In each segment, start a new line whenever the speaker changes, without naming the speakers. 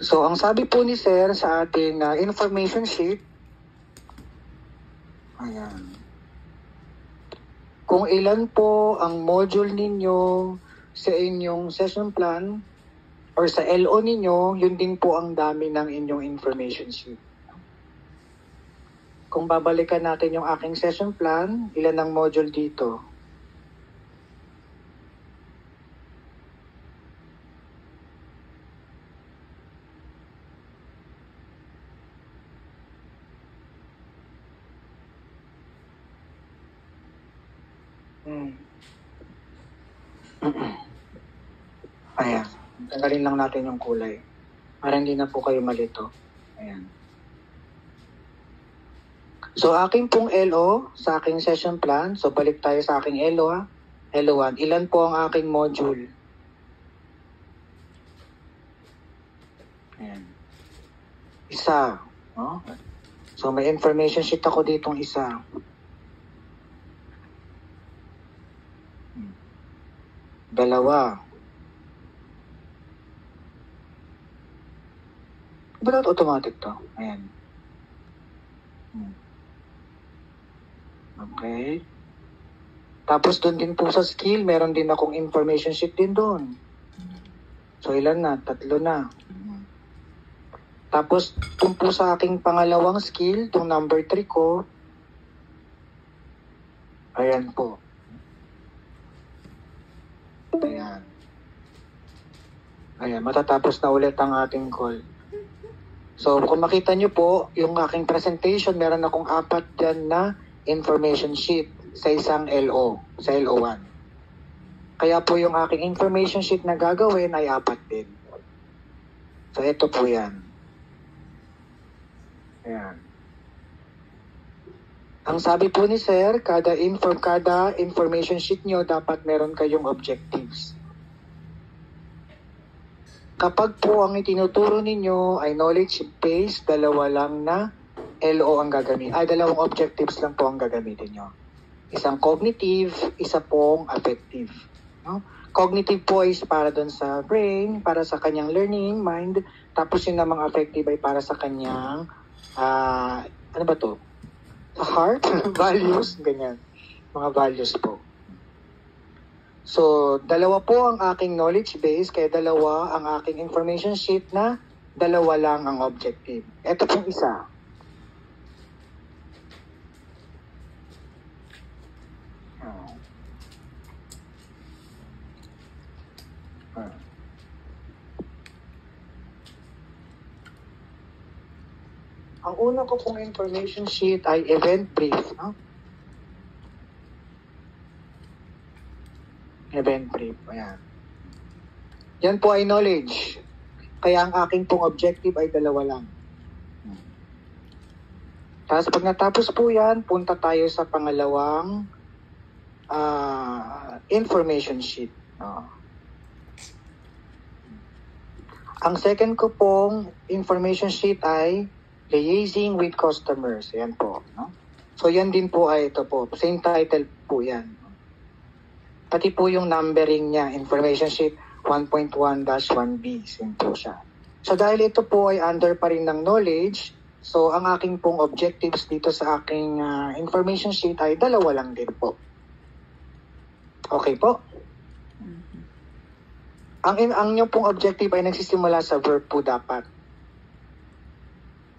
So, ang sabi po ni Sir sa ating information sheet, ayan, kung ilan po ang module ninyo sa inyong session plan or sa LO ninyo, yun din po ang dami ng inyong information sheet. Kung babalikan natin yung aking session plan, ilan ang module dito? Ayan. Tanggalin lang natin yung kulay. Para hindi na po kayo malito. Ayan. So, aking pong LO sa aking session plan. So, balik tayo sa aking LO ha. LO1. Ilan po ang aking module? Ayan. Isa. No? So, may information sheet ako ditong isa. Dalawa. Ba't automatic to? Ayan. Okay. Tapos doon din po sa skill, meron din akong information sheet din doon. So ilan na? 3 na. Tapos kung po sa aking pangalawang skill, itong number 3 ko, ayan po. Ayan. Ayan, matatapos na ulit ang ating call. So kung makita nyo po, yung aking presentation, meron akong 4 dyan na information sheet sa isang LO, sa LO1. Kaya po yung aking information sheet na gagawin ay 4 din. So ito po yan. Ayan. Ang sabi po ni Sir, kada information sheet nyo, dapat meron kayong objectives. Kapag po ang itinuturo ninyo ay knowledge base, 2 lang na LO ang gagamitin. Ay, 2 objectives lang po ang gagamitin nyo. Isang cognitive, isa pong affective. No? Cognitive po is para doon sa brain, para sa kanyang learning, mind. Tapos yung namang affective ay para sa kanyang, ano ba to? Heart, values, ganyan. Mga values po. So, 2 po ang aking knowledge base, kaya 2 ang aking information sheet na 2 lang ang objective. Ito pong isa. Ang una ko pong information sheet ay event brief. No? Event brief. Ayan. Yan po ay knowledge. Kaya ang aking pong objective ay 2 lang. Tapos pag natapos po yan, punta tayo sa pangalawang information sheet. Ang second ko pong information sheet ay liaising with customers. Ayan po. No? So yan din po ay ito po. Same title po yan. Pati po yung numbering niya, information sheet 1.1-1B. Same po siya. So dahil ito po ay under pa rin ng knowledge, so ang aking pong objectives dito sa aking information sheet ay 2 lang din po. Okay po? Ang inyong pong objective ay nagsisimula sa verb po dapat.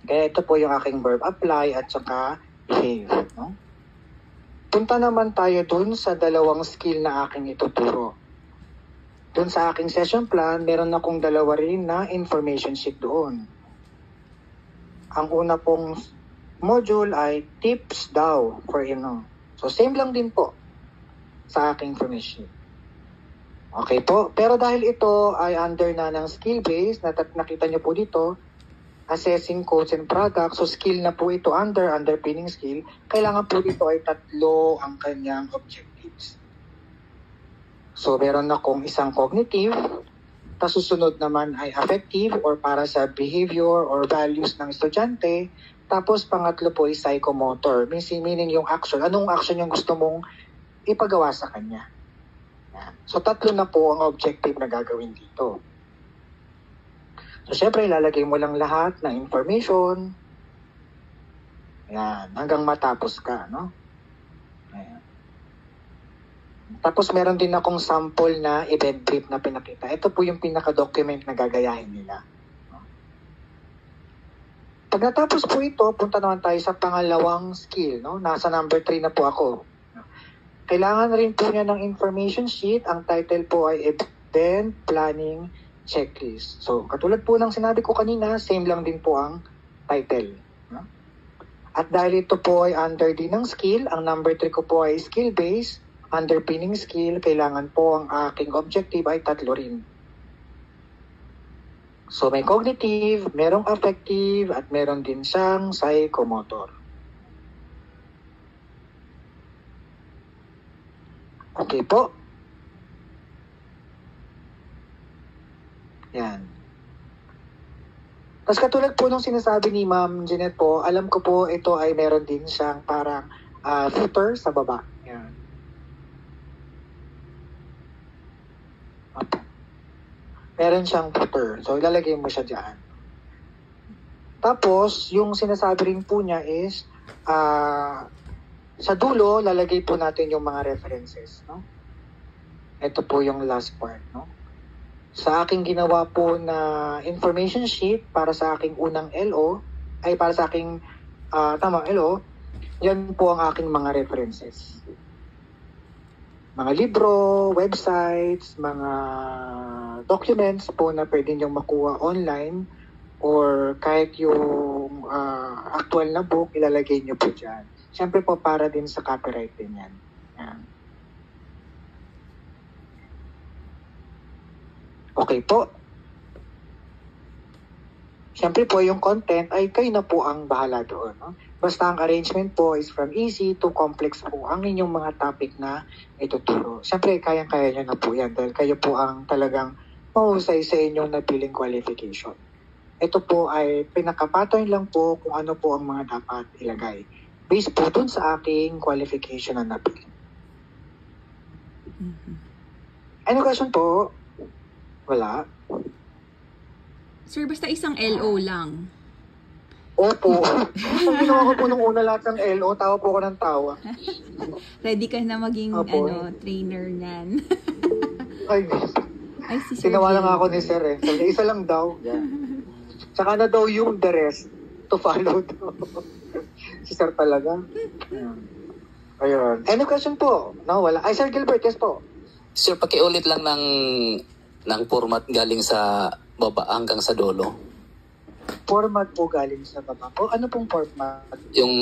Kaya ito po yung aking verb apply at saka behave. No? Punta naman tayo dun sa 2 skill na aking ituturo. Dun sa aking session plan, meron akong 2 rin na information sheet doon. Ang una pong module ay tips daw for So same lang din po sa aking information sheet. Okay po. Pero dahil ito ay under na ng skill base, nakita nyo po dito, assessing codes and products, so skill na po ito underpinning skill, kailangan po dito ay 3 ang kanyang objectives. So meron akong isang cognitive, tapos susunod naman ay affective or para sa behavior or values ng estudyante, tapos pangatlo po ay psychomotor, meaning yung action. Anong action yung gusto mong ipagawa sa kanya? So 3 na po ang objective na gagawin dito. So, syempre, ilalagay mo lang lahat ng information. Ayan, hanggang matapos ka, no? Ayan. Tapos, meron din akong sample na event brief na pinakita. Ito po yung pinaka-document na gagayahin nila. Pag natapos po ito, punta naman tayo sa pangalawang skill, no? Nasa number 3 na po ako. Kailangan rin po niya ng information sheet. Ang title po ay Event Planning Checklist. So, katulad po ng sinabi ko kanina, same lang din po ang title. At dahil ito po ay under din ng skill, ang number 3 ko po ay skill-based, underpinning skill, kailangan po ang aking objective ay 3 rin. So, may cognitive, merong affective, at meron din siyang psychomotor. Okay po. Yan. Tapos katulad po nung sinasabi ni Ma'am Jeanette po, alam ko po ito ay meron din siyang parang footer sa baba. Yan. Meron siyang footer. So, ilalagay mo siya dyan. Tapos, yung sinasabi rin po niya is, sa dulo, lalagay po natin yung mga references. No? Ito po yung last part. No? Sa aking ginawa po na information sheet para sa aking unang LO, ay para sa aking LO, yan po ang aking mga references. Mga libro, websites, mga documents po na pwede nyo makuha online or kahit yung actual na book, ilalagay nyo po dyan. Siyempre po para din sa copyright din yan. Yan. Okay po. Siyempre po yung content ay kayo na po ang bahala doon. No? Basta ang arrangement po is from easy to complex po ang inyong mga topic na ituturo. Siyempre kayang-kaya nyo na po yan dahil kayo po ang talagang mahusay sa inyong napiling qualification. Ito po ay pinaka-pattern lang po kung ano po ang mga dapat ilagay. Based po dun sa aking qualification na napili. Ano question po? Wala.
Sir, basta isang LO lang.
Opo. Ang ginawa ko po nung una lahat ng LO, tawa po ko ng tawa.
Ready ka na maging trainer nan.
Ay,
si Sir
tinawa lang ako ni Sir eh. Sabi, isa lang daw. Yeah. Tsaka na daw yung the rest to follow daw. Si Sir talaga. Ayun. Any question po? No, wala. Ay, Sir Gilbert, yes po.
Sir, pakiulit lang ng format galing sa baba hanggang sa dulo.
Format po galing sa baba po. Ano pong format?
Yung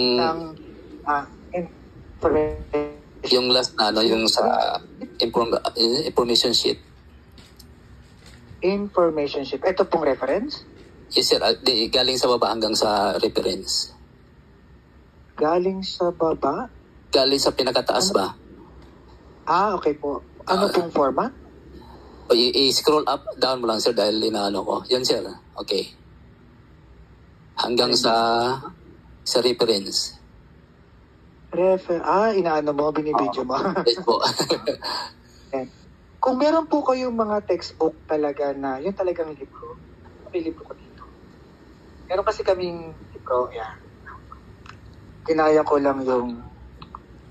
information.
Yung last na yung sa information sheet.
Information sheet. Ito pong reference?
Yes, sir. Galing sa baba hanggang sa reference.
Galing sa baba?
Galing sa pinakataas ba?
Okay po. Ano pong format?
I-scroll up, down mo lang, sir, dahil inaano ko. Yan, sir. Okay. Hanggang sa reference.
Inaano mo, binibidyo mo.
Yes po.
Kung meron po kayong mga textbook talaga na, yun talagang libro, may libro ko dito. Meron kasi kaming libro, yan. Kinaya ko lang yung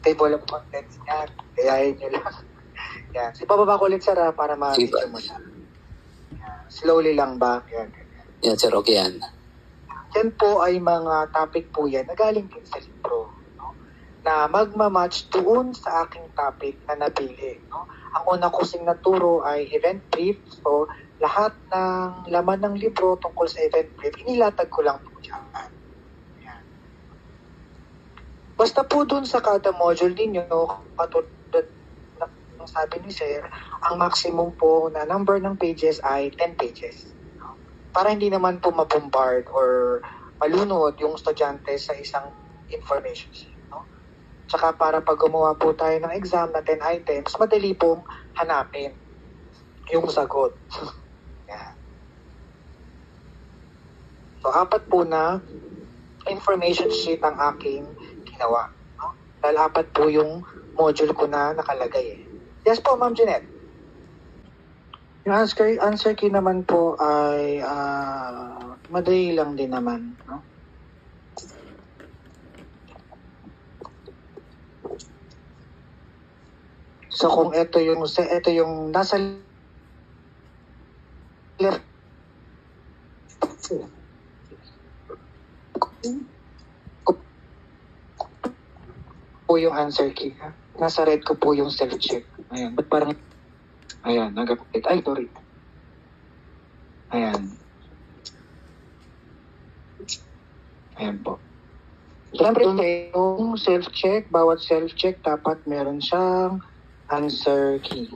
table of contents niya. Kayahin nyo lang. Yan. Ipababa ko ulit, sir, para ma-video mo siya. Yan. Slowly lang ba? Yan.
Yan, sir. Okay yan.
Yan po ay mga topic po yan na galing din sa libro. No? Na magmamatch doon sa aking topic na napili. No? Ang una ko sing naturo ay event brief. So, lahat ng laman ng libro tungkol sa event brief, inilatag ko lang po dyan. Yan. Basta po doon sa kada module ninyo, katulad sabi ni Sir, ang maximum po na number ng pages ay 10 pages. No? Para hindi naman po mabombard or malunod yung estudyante sa isang information sheet. No? Tsaka para pag gumawa po tayo ng exam na 10 items, madali pong hanapin yung sagot. Yan. So, 4 po na information sheet ang aking ginawa. No? Dahil 4 po yung module ko na nakalagay eh. Yes po, Ma'am Jeanette. Yung answer key naman po ay madali lang din naman, no? So kung ito yung nasa left po yung answer key. Ha? Nasa red ko po yung self-check. Ayan. Ba't parang ayan, nagapit. Ay, sorry. Ayan. Ayan po. Siyempre, yung self-check, bawat self-check, dapat meron siyang answer key.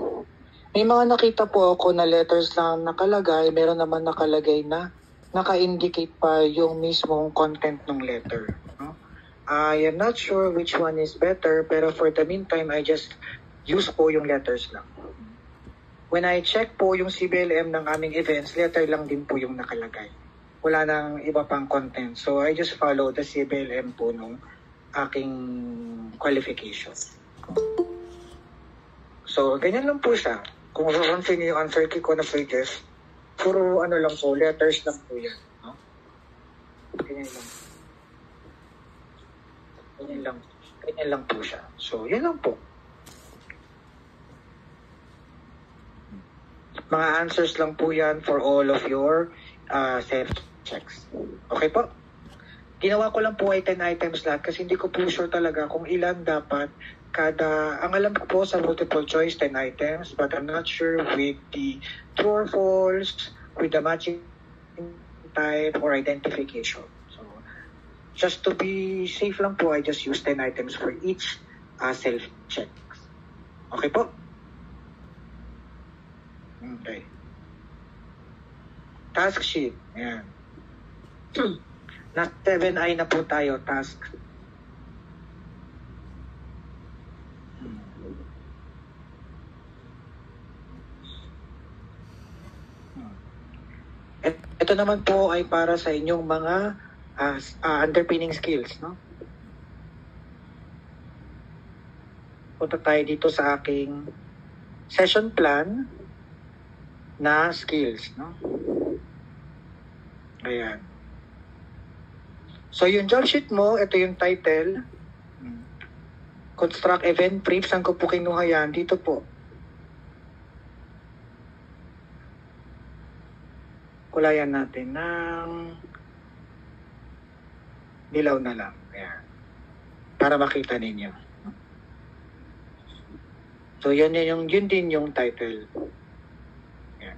May mga nakita po ako na letters lang nakalagay, meron naman nakalagay na naka-indicate pa yung mismong content ng letter. No? I am not sure which one is better, pero for the meantime, I just use po yung letters lang. When I check po yung CBLM ng aming events, letter lang din po yung nakalagay. Wala nang iba pang content. So, I just follow the CBLM po nung aking qualification. So, ganyan lang po siya. Kung mapapansin niyo yung answer key ko na pages, puro ano lang po, letters lang po yan. No? Ganyan lang. Ganyan lang po siya. So, yan lang po. Mga answers lang po yan for all of your self-checks. Okay po? Ginawa ko lang po ay 10 items lahat kasi hindi ko po sure talaga kung ilan dapat ang alam ko po sa multiple choice 10 items, but I'm not sure with the true or false, with the matching type or identification. So, just to be safe lang po, I just use 10 items for each self-check. Okay po? Okay. Task sheet. Ayan. Nasa 7i na po tayo, task. Ito naman po ay para sa inyong mga underpinning skills, no? Punta tayo dito sa aking session plan na skills, no? Ayan. So, yung job sheet mo, ito yung title. Construct event brief. Saan ko po kinuha yan? Dito po. Kulayan natin ng dilaw na lang. Ayan. Para makita ninyo. So, yun din yung title. Ayan.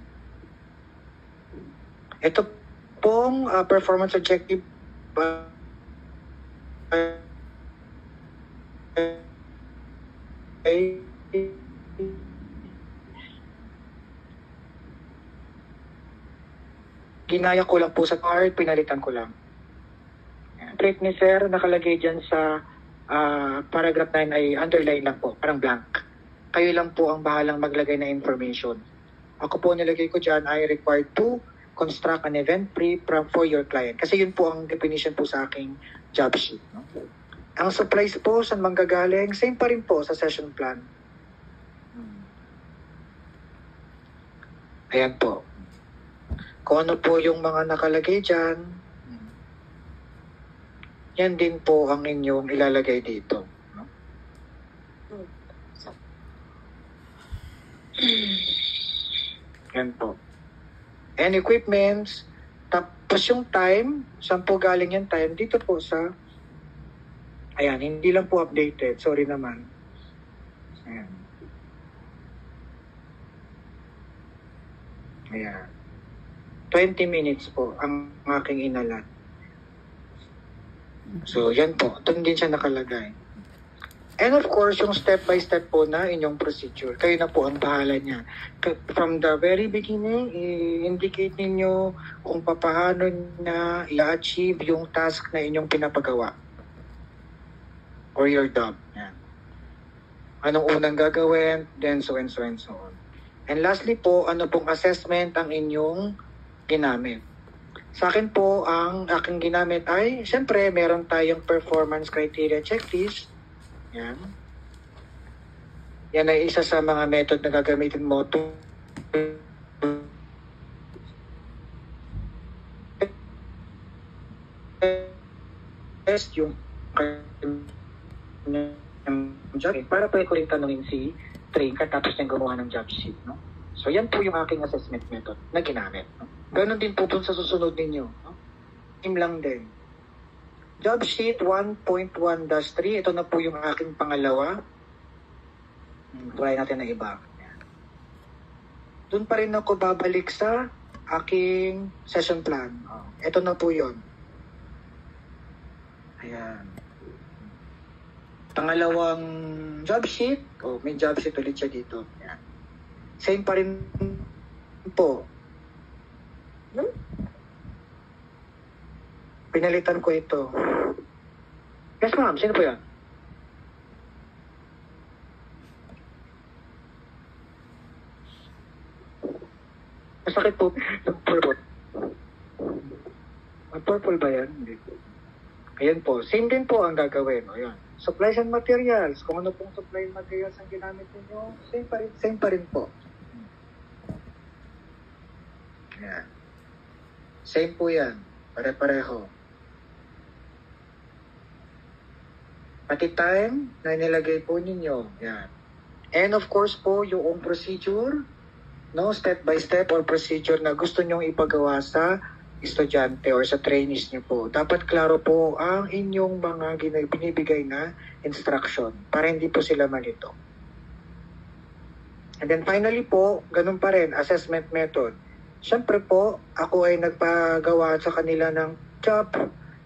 Ito pong performance objective ginaya ko lang po sa card, pinalitan ko lang. Rate ni sir, nakalagay dyan sa paragraph 9 ay underline lang po, parang blank. Kayo lang po ang bahalang maglagay na information. Ako po nilagay ko dyan, I required to construct an event brief for your client. Kasi yun po ang definition po sa aking job sheet. No? Ang supplies po, saan manggagaling? Same pa rin po sa session plan. Ayan po. Kung ano po yung mga nakalagay dyan, yan din po ang inyong ilalagay dito. No? Yan po. And equipments, tapos yung time, saan po galing yung time? Dito po sa, ayan, hindi lang po updated. Sorry naman. Ayan. Ayan. 20 minutes po ang aking inalat. So, yan po. Doon din siya nakalagay. And of course, yung step-by-step po na inyong procedure. Kayo na po ang bahala niya. From the very beginning, i-indicate ninyo kung paano na i-achieve yung task na inyong pinapagawa. Or your job. Yan. Anong unang gagawin, then so and so and so on. And lastly po, ano pong assessment ang inyong ginamit. Sa akin po, ang aking ginamit ay, siyempre, meron tayong performance criteria checklist. Yan. Yan ay isa sa mga method na gagamitin mo to test yung job para pwede ko rin tanungin si train katapos niyang gumawa ng job sheet, no? So yan po yung aking assessment method na ginamit, no? Ganon din po dun sa susunod ninyo, no? Same lang din. Job sheet 1.1-3, ito na po yung aking pangalawa. Try natin na iba. Doon pa rin ako babalik sa aking session plan. Ito na po yun. Ayan. Pangalawang job sheet. May job sheet ulit siya dito. Ayan. Same pa rin po. Pinalitan ko ito. Yes, ma'am. Sino po yan? Masakit po. Purple. Purple ba yan? Hindi. Ayan po. Same din po ang gagawin. Ayan. Supplies and materials. Kung ano pong supply and materials ang ginamit ninyo, same pa rin po. Ayan. Same po yan. Pare-pareho. Pati time na nilagay po ninyo. Yan. And of course po, yung procedure, no, step by step or procedure na gusto nyong ipagawa sa estudyante or sa trainees nyo po. Dapat klaro po ang inyong mga binibigay na instruction para hindi po sila malito. And then finally po, ganun pa rin, assessment method. Siyempre po, ako ay nagpagawa sa kanila ng job.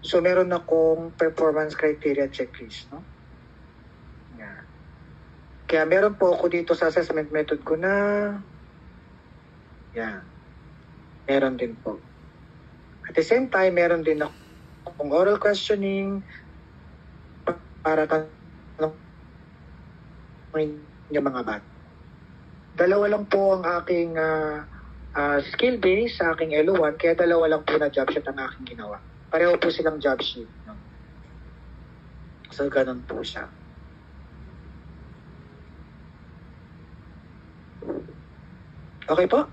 So, meron akong performance criteria checklist, no? Yeah. Kaya meron po ako dito sa assessment method ko na meron din po. At the same time, meron din akong oral questioning para tanongin yung mga bata. Dalawa lang po ang aking skill base sa aking LO1, kaya dalawa lang po na job sheet ang aking ginawa. Pareho po silang job sheet. No? So, ganun po siya. Okay po?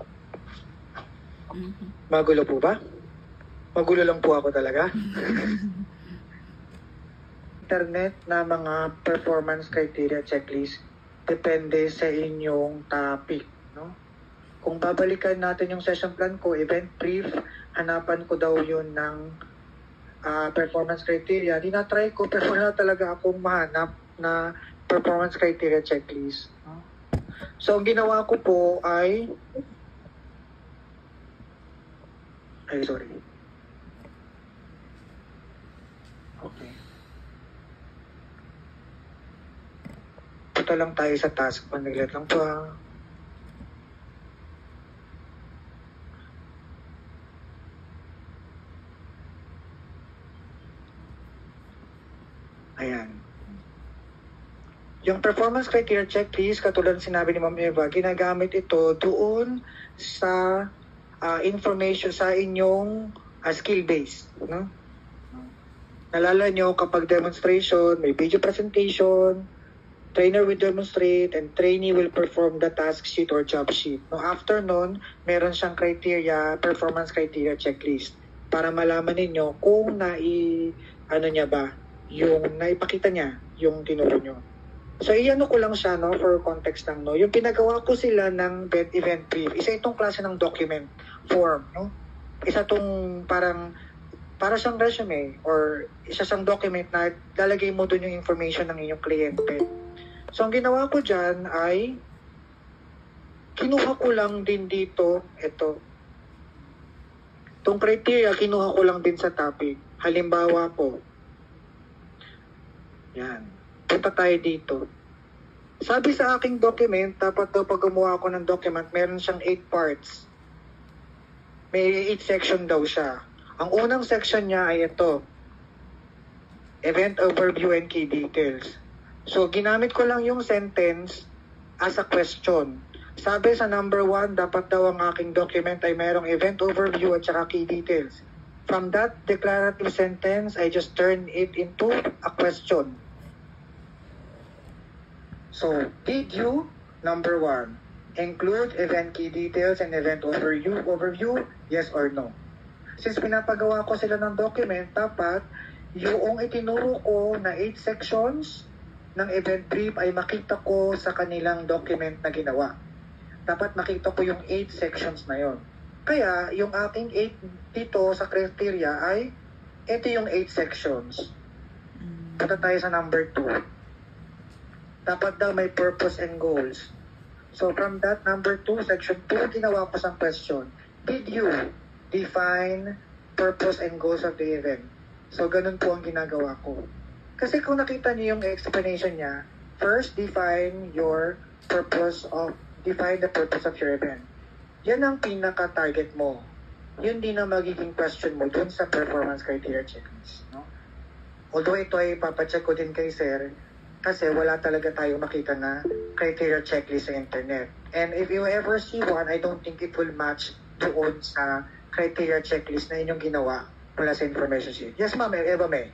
Magulo po ba? Magulo lang po ako talaga. Internet na mga performance criteria checklist depende sa inyong topic. No? Kung babalikan natin yung session plan ko, event brief, hanapan ko daw yun ng performance criteria. Dinatry ko pero wala talaga akong mahanap na performance criteria checklist. No? So, ang ginawa ko po ay sorry. Okay. Punta lang tayo sa task. Panaglat lang po Ayan. Yung performance criteria checklist, katulad sinabi ni Ma'am Eva, ginagamit ito doon sa information sa inyong skill base. No? Nalala nyo kapag demonstration, may video presentation, trainer will demonstrate, and trainee will perform the task sheet or job sheet. No, after nun, meron siyang criteria, performance criteria checklist para malaman ninyo kung niya ba, yung naipakita niya, yung tinuro nyo. So, iano ko lang siya, no, for context lang, no. Yung pinagawa ko sila ng event brief, isa itong klase ng document form, no. Isa itong para siyang resume or isa siyang document na lalagay mo doon yung information ng inyong kliyente. So, ang ginawa ko dyan ay kinuha ko lang din dito, itong criteria, kinuha ko lang din sa topic. Halimbawa po, yan. Punta tayo dito. Sabi sa aking document, dapat daw pag gumawa ako ng document, meron siyang 8 parts. May 8 section daw siya. Ang unang section niya ay ito. Event overview and key details. So, ginamit ko lang yung sentence as a question. Sabi sa number 1, dapat daw ang aking document ay mayroong event overview at saka key details. From that declarative sentence, I just turn it into a question. So, did you, number 1, Include event key details and event overview, yes or no. Since pinapagawa ko sila ng document, dapat yung itinuro ko na 8 sections ng event brief ay makita ko sa kanilang document na ginawa. Dapat makita ko yung 8 sections na yon. Kaya yung aking 8 dito sa criteria ay ito yung 8 sections. Punta tayo sa number 2. Dapat daw may purpose and goals. So from that number 2, section 2, ginawa ko sa question. Did you define purpose and goals of the event? So ganun po ang ginagawa ko. Kasi kung nakita niyo yung explanation niya, first define the purpose of your event. Yan ang pinaka-target mo. Yun din ang magiging question mo dun sa performance criteria checklist. No? Although ito ay papacheck ko din kay Sir, kasi wala talaga tayo makita na criteria checklist sa internet. And if you ever see one, I don't think it will match doon sa criteria checklist na inyong ginawa mula sa information sheet. Yes, ma'am. Eva May.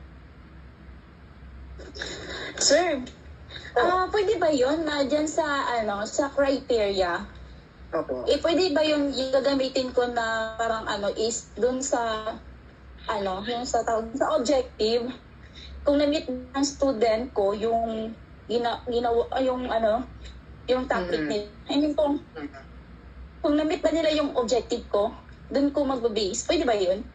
Sir, pwede ba yun na dyan sa criteria?
Opo.
Pwede ba yung gagamitin ko na parang is dun sa yung sa objective? Kung na-meet ng student ko yung yung topic nila. I mean, kung na-meet ba nila yung objective ko, dun ko mag-base. Pwede ba yun?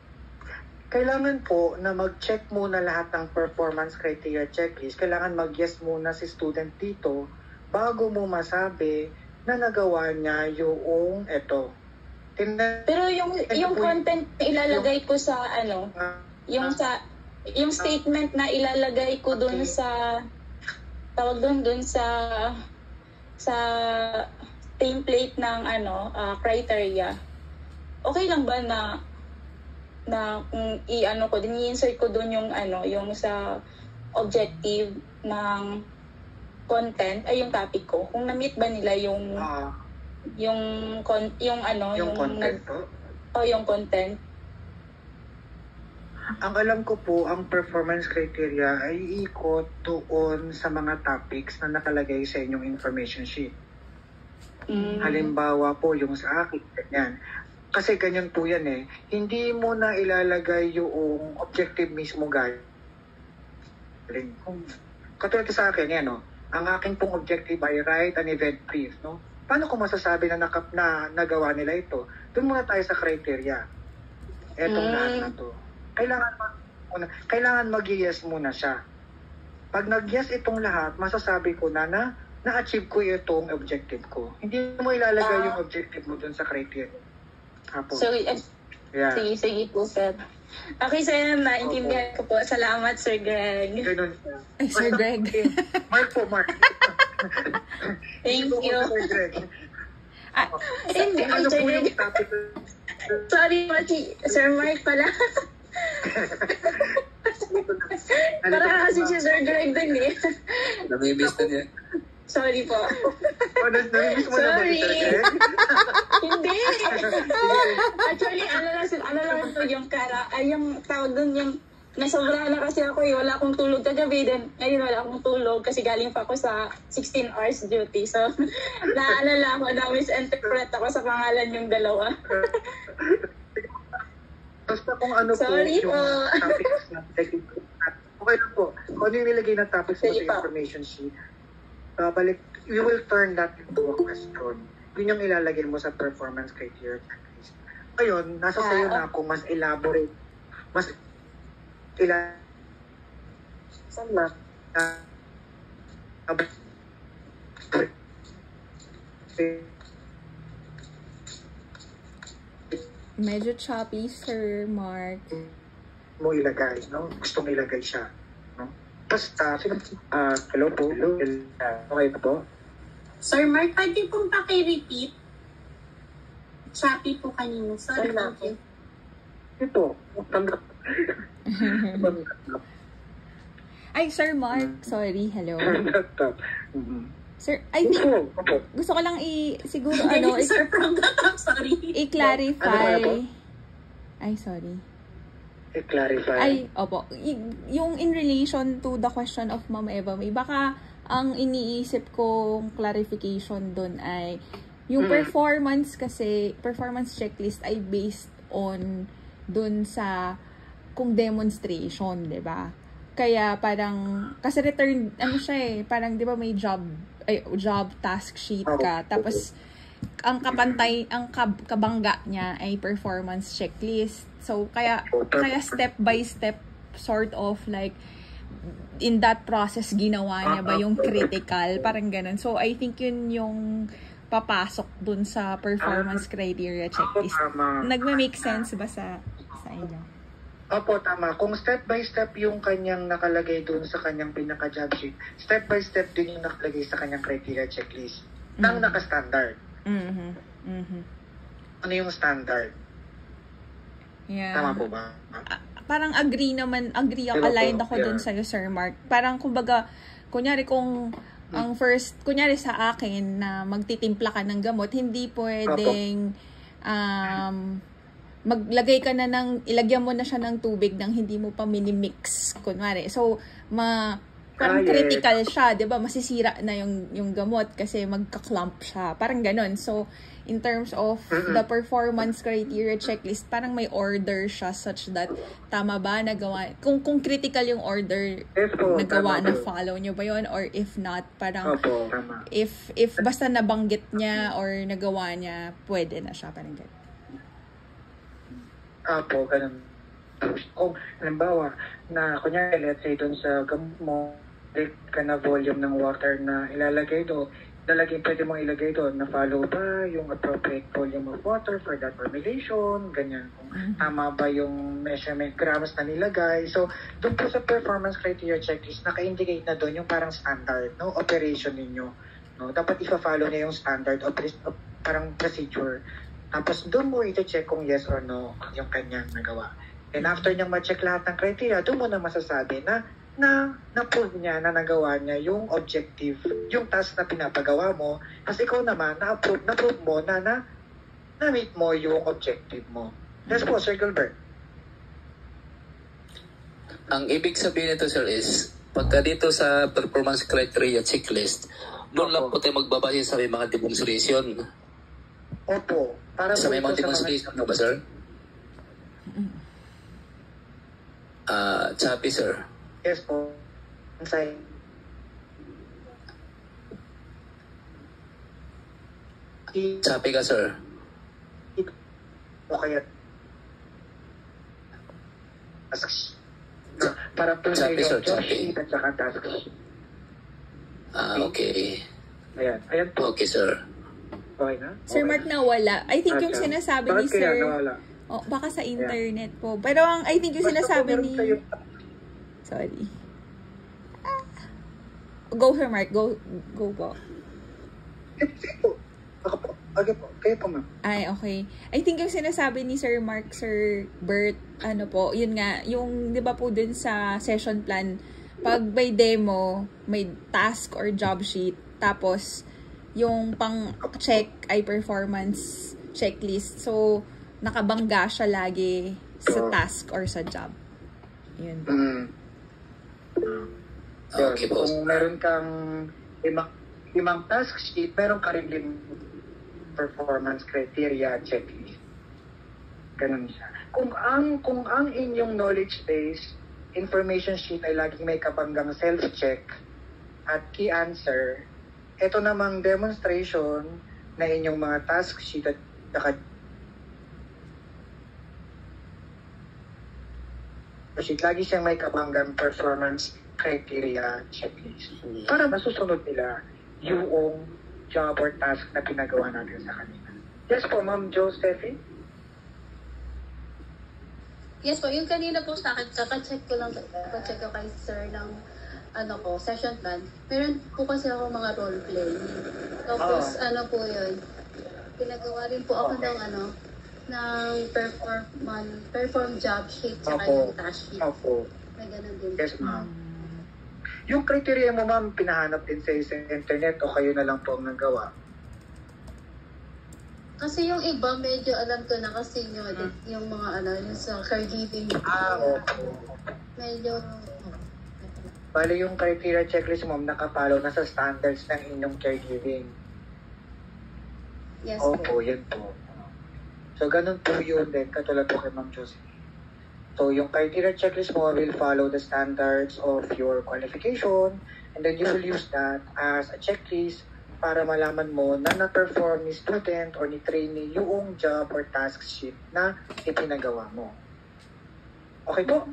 Kailangan po na mag-check muna lahat ng performance criteria checklist. Kailangan mag-yes muna si student dito bago mo masabi na nagawa niya yung ito.
Pero yung content na ilalagay ko sa yung statement na ilalagay ko dun sa dun sa template ng criteria. Okay lang ba na kung ko din i-insert ko dun yung yung sa objective ng content ay yung topic ko. Kung na-meet ba nila yung
content po?
Yung content.
Ang alam ko po, ang performance criteria ay iikot doon sa mga topics na nakalagay sa inyong information sheet. Halimbawa po, yung sa akin, ganyan. Kasi ganyan po yan eh. Hindi mo na ilalagay yung objective mismo guys. Katulad sa akin, yan no? Ang aking pong objective ay write an event brief. No? Paano ko masasabi na nagawa nila ito? Doon muna tayo sa criteria. Etong lahat na to. Kailangan mag-yes muna siya. Pag nag-yes itong lahat, masasabi ko na na-achieve ko itong objective ko. Hindi mo ilalagay yung objective mo dun sa criteria. Apo.
So, sige po, sir. Okay, sir, naintindihan ko po. Salamat, Sir Greg.
Ganun.
Ay, Sir Greg.
Mark.
Thank you.
Sir Greg.
Hindi,
Ano
Sir
po
Greg.
yung topic?
Sorry, Sir Mark pala. Para kasi si Sir Greg din eh.
Namibis na niya.
Sorry po.
Namimiss mo na ba si Sir Greg?
Hindi. Actually, ano lang ito yung yung tawag dun yung nasobra na kasi ako eh. Wala akong tulog kagabi. Then, ngayon wala akong tulog kasi galing pa ako sa 16 hours duty. So, naalala ako na misinterpret ako sa pangalan yung dalawa.
Basta kung ano
Sorry
po yung topics na okay lang po. Kung ano yung nilagay na topics mo sa information sheet, you will turn that into a question. Yun yung ilalagay mo sa performance criteria checklist. Ngayon, nasa sayo na kung mas elaborate, sana
Medyo choppy, Sir Mark.
mo ilagay, no? Gustong ilagay siya, no? Basta, hello po. Okay na po?
Sir Mark, pwede pong paki-repeat? Choppy po kanina. Sorry po.
Ito.
Ay, Sir Mark. Sorry, hello.
Mhm.
Sir, I think,
Opo.
gusto ko lang siguro,
Sir, from the top, sorry.
i-clarify.
Ano po?
Ay, sorry.
I-clarify.
Ay, opo. Yung in relation to the question of Ma'am Eva May, baka ang iniisip kong clarification doon ay Yung performance checklist ay based on dun sa kung demonstration, 'di ba? Kaya parang kasi parang 'di ba may job task sheet ka, tapos ang kabangga niya ay performance checklist. So kaya step by step sort of like in that process ginawa niya ba yung critical, parang ganun. So I think yun yung papasok dun sa performance criteria checklist. Nagme-make sense ba sa inyo?
Opo, tama. Kung step by step yung kanyang nakalagay dun sa kanyang pinaka-job sheet, step by step din yung nakalagay sa kanyang criteria checklist nang naka-standard. Ano yung standard?
Yeah.
Tama po ba?
Parang agree aligned ako dun sa'yo, Sir Mark. Parang kumbaga, kunyari kung kunyari sa akin na magtitimpla ka ng gamot, hindi pwedeng ilagyan mo na siya ng tubig nang hindi mo pa minimix, kunwari. So, parang critical siya, 'di ba? Masisira na yung gamot kasi magka-clump siya. Parang ganon. So, in terms of the performance criteria checklist, parang may order siya such that tama ba nagawa, kung critical yung order, nagawa na follow nyo ba yun, or if not, parang if basta nabanggit niya or nagawa niya, pwede na siya, parang ganun.
Apo, ganun. Kung halimbawa na kunyari, let's say doon sa gamot mo, ka na volume ng water na ilalagay doon, pwede mong ilagay doon na follow ba yung appropriate volume of water for that formulation, ganyan. Kung tama ba yung measurement grams na nilagay. So, doon po sa performance criteria checklist, naka-indicate na doon yung parang standard, no, operation ninyo. No? Dapat i-follow niya yung standard parang procedure. Tapos doon mo ito-check kung yes or no yung kanyang nagawa. And after niyang ma-check lahat ng criteria, doon mo na masasabi na-prove niya na nagawa niya yung objective, yung task na pinapagawa mo, kasi ikaw naman, na-prove mo na-meet mo yung objective mo. Yes po, Sir Gilbert.
Ang ibig sabihin nito, sir, is pagka dito sa performance criteria checklist, doon lang po tayo magbabase sa may mga demonstration.
Opo. Para
sa may mga demonstration na ba, sir? Chappy, sir.
Yes po. Inside.
Chappy ka, sir.
O kaya tasks. Para po sa iyo, sheet at saka tasks.
Okay.
Ayan po.
Okay, sir.
Okay na?
Sir Mark, nawala. I think yung sinasabi ni Sir...
nawala?
baka sa internet po. Pero I think yung sinasabi ni... Sorry. Go, Sir Mark. Go po.
Kayo po, ma'am.
Ay, okay. I think yung sinasabi ni Sir Mark, Sir Bert, yun nga, yung, di ba po dun sa session plan, pag may demo, may task or job sheet, tapos, yung pang-check ay performance checklist. So, nakabangga siya lagi sa task or sa job. Yun.
Okay, boss.
Kung meron kang limang task sheet, meron ka rin performance criteria checklist. Ganun siya. Kung ang inyong knowledge base, information sheet ay laging may kabanggang self-check at key answer, ito namang demonstration na inyong mga task sheet at lagi siyang may kabanggang performance criteria checklist. Para masusunod nila yung job or task na pinagawa natin sa kanila. Yes po, Ma'am Josephine?
Yes po, yung kanina po sa akin, kaka-check ko kay sir ng session plan. Meron po kasi ako mga role play. Tapos po yun, pinagawa rin po ako ng perform job sheet sa yung task sheet.
Opo.
May ganun din.
Yes, ma'am. Yung criteria mo, ma'am, pinahanap din sa internet o kayo na lang po ang nagawa?
Kasi yung iba, medyo alam ko na kasi yung mga yung sa caregiving.
Opo.
Medyo...
Bali yung criteria checklist, ma'am, nakapalo na sa standards ng inyong caregiving.
Yes po.
Opo, yan po. So, ganun po yun din, katulad po kay Ma'am Josephine. So, yung criteria checklist mo will follow the standards of your qualification, and then you will use that as a checklist para malaman mo na na-perform ni student or ni trainee yung job or task sheet na ipinagawa mo. Okay po?